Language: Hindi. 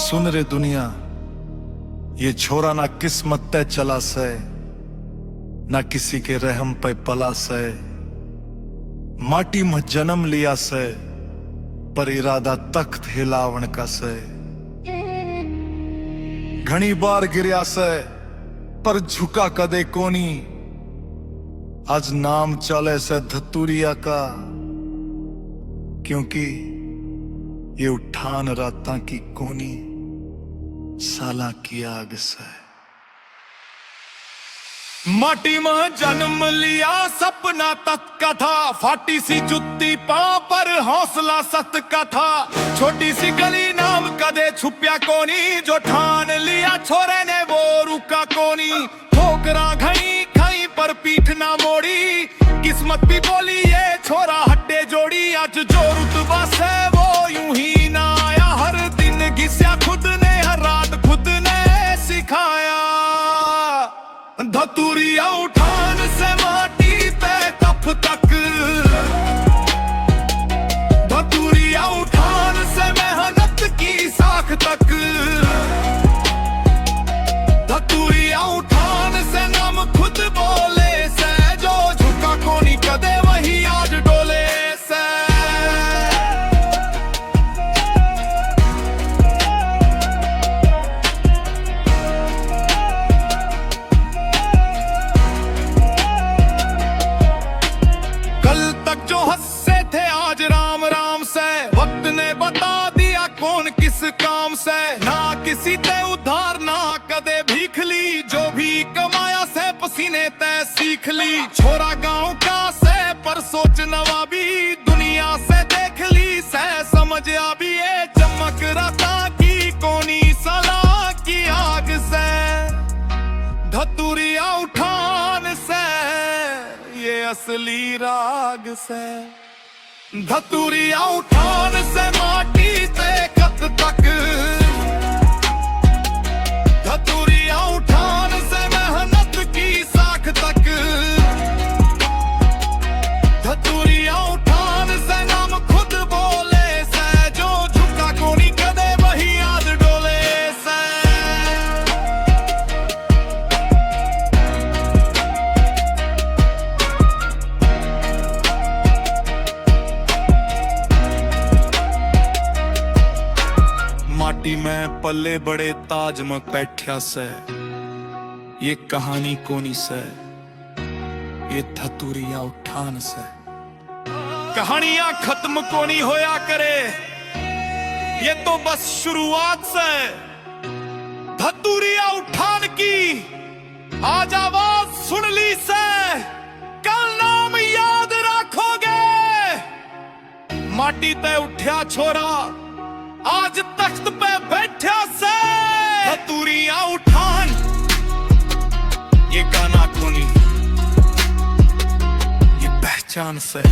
सुन रे दुनिया, ये छोरा ना किस्मत तय चला से, ना किसी के रहम पे पला से। माटी में जन्म लिया से, पर इरादा तख्त हिलावन का से। घनी बार गिरया से, पर झुका कदे कोनी। आज नाम चले से धतूरिया का, क्योंकि ये उठान राता की कोनी साला की आग से। माटी में जन्म लिया सपना तत् का था, फाटी सी जुत्ती पांव पर हौसला सत का था। छोटी सी गली नाम कदे छुपया कोनी, जो ठान लिया छोरे ने वो रुका कोनी। ठोकरा घई खई पर पीठ ना मोड़ी, किस्मत भी बोली ये छोरा हड्डे जोड़ी। आज जो रुतबा से वो यूं ही ना आया, हर दिन घिस्या खुद ने, हर रात खुद ने सिखाया। धतूरिया उठान से माटी पे तप तक, धतूरिया उठान से मेहनत की साख तक। धतूरिया उठान से नाम खुद बोले से, जो झुका कोनी कदे वही आज डोले से। कल तक जो हंसे थे आज राम राम से, वक्त ने बता दिया कौन किस काम से। ना किसी ते उधार ना कदे भीख ली, जो भी कमाया से पसीने तय सीख ली। छोरा गांव का से पर सोच नवाबी, दुनिया से देख ली से समझ आबी। ये चमक राता की कोनी सला की आग से। धतूरिया उठान से ये असली राग से। धतूरिया उठान से माटी से कत तक, धतूरिया उठान से मेहनत की साख तक। धतूरिया उठान से नाम खुद बोले से, जो झुका कोनी कदे वही याद डोले से। माटी में पल्ले बड़े ताज में बैठा से, ये कहानी कोनी से, ये धतूरिया उठान से। कहानियां खत्म कोनी होया करे, ये तो बस शुरुआत से। धतूरिया उठान की आज आवाज सुन ली से, कल नाम याद रखोगे। माटी ते उठ्या छोरा आज तख्त पे बैठा से। धतूरिया उठान ये गाना कोनी, ये पहचान से।